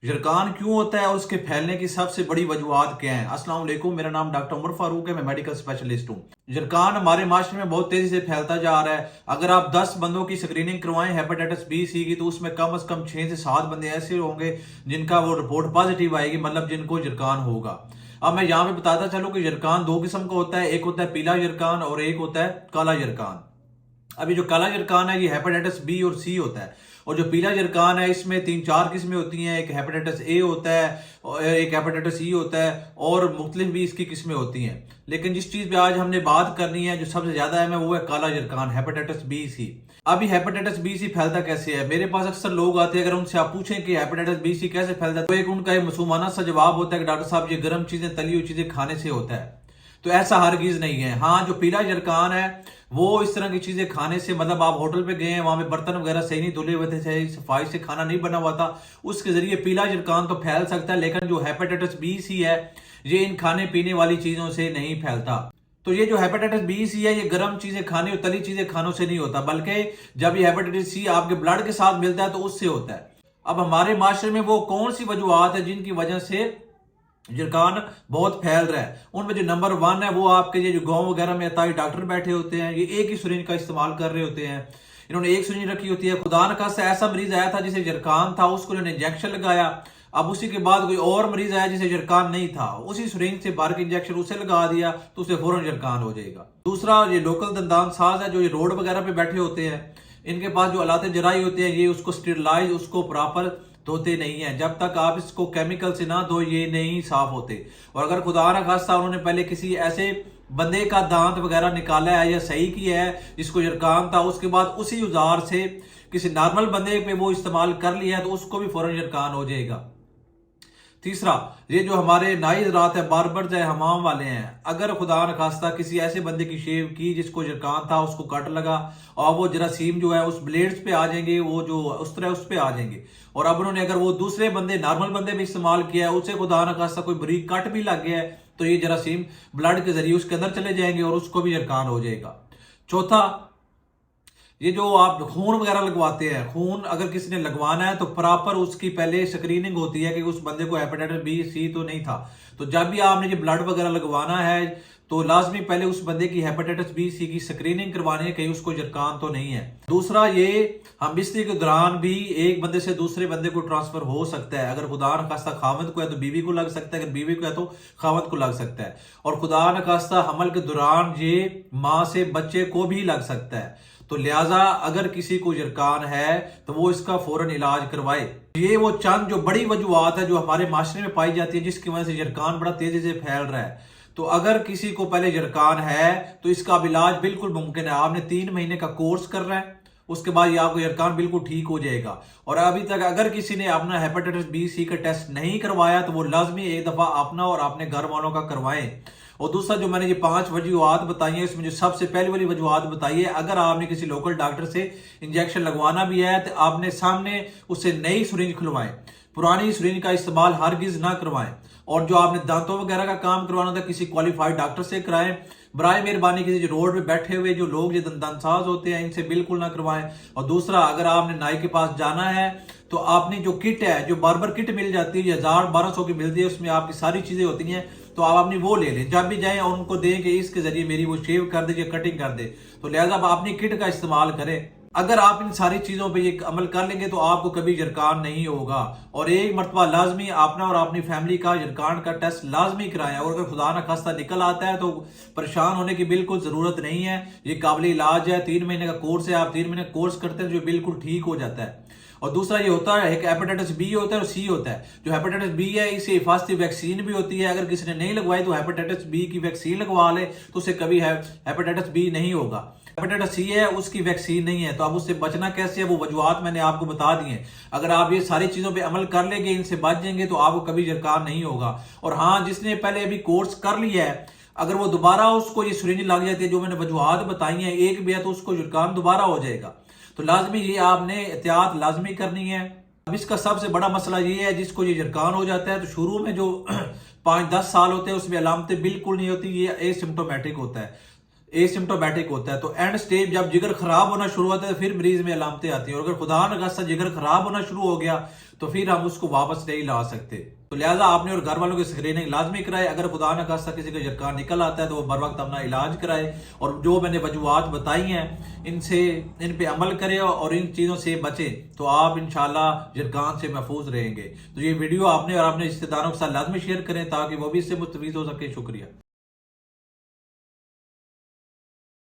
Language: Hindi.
जरकान क्यों होता है और उसके फैलने की सबसे बड़ी वजूहत क्या है। अस्सलाम वालेकुम, मेरा नाम डॉक्टर उमर फारूक है, मैं मेडिकल स्पेशलिस्ट हूँ। जरकान हमारे माशरे में बहुत तेजी से फैलता जा रहा है। अगर आप 10 बंदों की स्क्रीनिंग करवाएं हेपेटाइटिस बी सी की, तो उसमें कम से कम 6 से 7 बंदे ऐसे होंगे जिनका वो रिपोर्ट पॉजिटिव आएगी, मतलब जिनको जरकान होगा। अब मैं यहाँ पे बताता चलूँ कि जरकान दो किस्म का होता है, एक होता है पीला जरकान और एक होता है काला जरकान। अभी जो काला जरकान है ये हेपेटाइटिस बी और सी होता है, और जो पीला जरकान है इसमें 3-4 किस्में होती हैं। एक हेपेटाइटिस ए होता है और एक हेपेटाइटिस ई होता है, और मुख्तलिफ भी इसकी किस्में होती हैं। लेकिन जिस चीज पे आज हमने बात करनी है, जो सबसे ज्यादा है, वो है काला जरकान, हेपेटाइटिस बी सी। अभी हेपेटाइटिस बी सी फैलता कैसे है। मेरे पास अक्सर लोग आते हैं, अगर उनसे आप पूछें कि हेपेटाइटिस बी सी कैसे फैलता है, तो एक उनका एक मासूमाना सा जवाब होता है कि डॉक्टर साहब ये गर्म चीजें, तली हुई चीजें खाने से होता है। तो ऐसा हरगिज नहीं है। हाँ, जो पीला जरकान है वो इस तरह की चीजें खाने से, मतलब आप होटल पे गए हैं, वहां पे बर्तन वगैरह सही नहीं धुले हुए थे, सही सफाई से खाना नहीं बना हुआ था, उसके जरिए पीला जरकान तो फैल सकता है। लेकिन जो हेपेटाइटिस बी सी है ये इन खाने पीने वाली चीजों से नहीं फैलता। तो ये जो हेपेटाइटिस बी सी है ये गर्म चीजें खाने और तली चीजें खानों से नहीं होता, बल्कि जब ये हेपेटाइटिस सी आपके ब्लड के साथ मिलता है तो उससे होता है। अब हमारे माशरे में वो कौन सी वजूहत है जिनकी वजह से जरकान बहुत फैल रहा है। उनमें जो नंबर 1 है वो आपके ये जो गांव वगैरह में अताई डॉक्टर बैठे होते हैं, ये एक ही सिरिंज का इस्तेमाल कर रहे होते हैं। इन्होंने एक सिरिंज रखी होती है। खुदा न खास्ता ऐसा मरीज आया था जिसे जरकान था, उसको इन्होंने इंजेक्शन लगाया। अब उसी के बाद कोई और मरीज आया जिसे जरकान नहीं था, उसी सिरिंज से भर के इंजेक्शन उसे लगा दिया तो उसे फौरन जरकान हो जाएगा। दूसरा, ये लोकल दंदान साज है जो ये रोड वगैरह पे बैठे होते हैं, इनके पास जो आलाते जराई होते हैं ये उसको स्टेरिलाइज, उसको प्रॉपर धोते नहीं है। जब तक आप इसको केमिकल से ना धो ये नहीं साफ होते। और अगर खुदा ना खास्ता उन्होंने पहले किसी ऐसे बंदे का दांत वगैरह निकाला है या सही किया है जिसको जरकान था, उसके बाद उसी औजार से किसी नॉर्मल बंदे पे वो इस्तेमाल कर लिया है तो उसको भी फौरन जरकान हो जाएगा। तीसरा, ये जो हमारे नाई हज़रात है, बार्बर्स है, हमाम वाले हैं, अगर खुदा न खास्ता किसी ऐसे बंदे की शेव की जिसको जरकान था, उसको कट लगा और वो जरासीम जो है उस ब्लेड्स पे आ जाएंगे, वो जो उस तरह उस पे आ जाएंगे। और अब उन्होंने अगर वो दूसरे बंदे नॉर्मल बंदे में इस्तेमाल किया है, उसे खुदा न खास्ता कोई बारीक कट भी लग गया है, तो ये जरासीम ब्लड के जरिए उसके अंदर चले जाएंगे और उसको भी जरकान हो जाएगा। चौथा, ये जो आप खून वगैरह लगवाते हैं, खून अगर किसी ने लगवाना है तो प्रॉपर उसकी पहले स्क्रीनिंग होती है कि उस बंदे को हेपेटाइटिस बी सी तो नहीं था। तो जब भी आपने ये ब्लड वगैरह लगवाना है तो लाजमी पहले उस बंदे की हेपेटाइटिस बी सी की स्क्रीनिंग करवानी है, कहीं उसको जरकान तो नहीं है। दूसरा, ये हम बिस्तर के दौरान भी एक बंदे से दूसरे बंदे को ट्रांसफर हो सकता है। अगर खुदा न खास्ता खावंद को है तो बीवी को लग सकता है, अगर बीवी को है तो खावंद को लग सकता है। और खुदा न खास्ता हमल के दौरान ये माँ से बच्चे को भी लग सकता है। तो लिहाजा अगर किसी को जरकान है तो वो इसका फौरन इलाज करवाए। ये वो चंद जो बड़ी वजूहत है जो हमारे माशरे में पाई जाती है जिसकी वजह से जरकान बड़ा तेजी से फैल रहा है। तो अगर किसी को पहले जरकान है तो इसका इलाज बिल्कुल मुमकिन है। आपने 3 महीने का कोर्स करना है, उसके बाद ये आपको जरकान बिल्कुल ठीक हो जाएगा। और अभी तक अगर किसी ने अपना हेपेटाइटिस बी सी का टेस्ट नहीं करवाया तो वो लाजमी एक दफा अपना और अपने घर वालों का करवाएं। और दूसरा, जो मैंने ये 5 वजूहत बताई है, इसमें जो सबसे पहली वाली वजूहत बताई है, अगर आपने किसी लोकल डॉक्टर से इंजेक्शन लगवाना भी है तो आपने सामने उससे नई सिरिंज खुलवाएं, पुरानी सिरिंज का इस्तेमाल हरगिज ना करवाएं। और जो आपने दांतों वगैरह का काम करवाना था किसी क्वालिफाइड डॉक्टर से कराएं। बराए मेहरबानी किसी जो रोड पे बैठे हुए जो लोग जो दंतसाज होते हैं इनसे बिल्कुल ना करवाएं। और दूसरा, अगर आपने नाई के पास जाना है तो आपने जो किट है, जो बार्बर किट मिल जाती है 1000-1200 की मिलती है, उसमें आपकी सारी चीजें होती हैं, तो आप अपनी वो ले लें। जब भी जाएं और उनको दें कि इसके जरिए मेरी वो शेव कर दे या कटिंग कर दे, तो लिहाजा आप अपनी किट का इस्तेमाल करें। अगर आप इन सारी चीजों पे ये अमल कर लेंगे तो आपको कभी जरकान नहीं होगा। और एक मरतबा लाजमी अपना और अपनी फैमिली का जरकान का टेस्ट लाजमी कराएं। और अगर खुदा ना खास्ता निकल आता है तो परेशान होने की बिल्कुल जरूरत नहीं है, ये काबिल इलाज है। 3 महीने का कोर्स है, आप 3 महीने कोर्स करते हैं जो बिल्कुल ठीक हो जाता है। और दूसरा ये होता है, एक हेपेटाइटिस बी होता है और सी होता है। जो हेपेटाइटिस बी है इसे हिफाजती वैक्सीन भी होती है, अगर किसी ने नहीं लगवाई तो हेपेटाइटिस बी की वैक्सीन लगवा ले तो उसे कभी हेपेटाइटिस बी नहीं होगा। हेपेटाइटिस सी है उसकी वैक्सीन नहीं है, तो अब उससे बचना कैसे है वो वजूहत मैंने आपको बता दी है। अगर आप ये सारी चीजों पे अमल कर लेंगे, इनसे बच जाएंगे, तो आपको कभी जरकान नहीं होगा। और हाँ, जिसने पहले अभी कोर्स कर लिया है, अगर वो दोबारा उसको ये सिरिंज लग जाती है जो मैंने वजूहत बताई है एक भी है, तो उसको जरकान दोबारा हो जाएगा। तो लाजमी ये आपने एहतियात लाजमी करनी है। अब इसका सबसे बड़ा मसला ये है, जिसको ये जरकान हो जाता है तो शुरू में जो 5-10 साल होते हैं उसमें अलामतें बिल्कुल नहीं होती, ये एसिम्प्टोमेटिक होता है, एसिम्प्टोमेटिक होता है। तो एंड स्टेज जब जिगर खराब होना शुरू होता है तो फिर मरीज में अलामतें आती हैं। और अगर खुदा न खास्ता जिगर खराब होना शुरू हो गया तो फिर हम उसको वापस नहीं ला सकते। तो लिहाजा आपने और घर वालों की स्क्रीनिंग लाजमी कराए। अगर खुदा न खास्ता किसी का जरकान निकल आता है तो वो बर वक्त अपना इलाज कराए, और जो मैंने वजूहात बताई हैं इन पे अमल करें और इन चीज़ों से बचें, तो आप इंशाल्लाह जरकान से महफूज रहेंगे। तो ये वीडियो आपने और अपने रिश्तेदारों के साथ लाजमी शेयर करें ताकि वो भी इससे मुस्तफीद हो सके। शुक्रिया।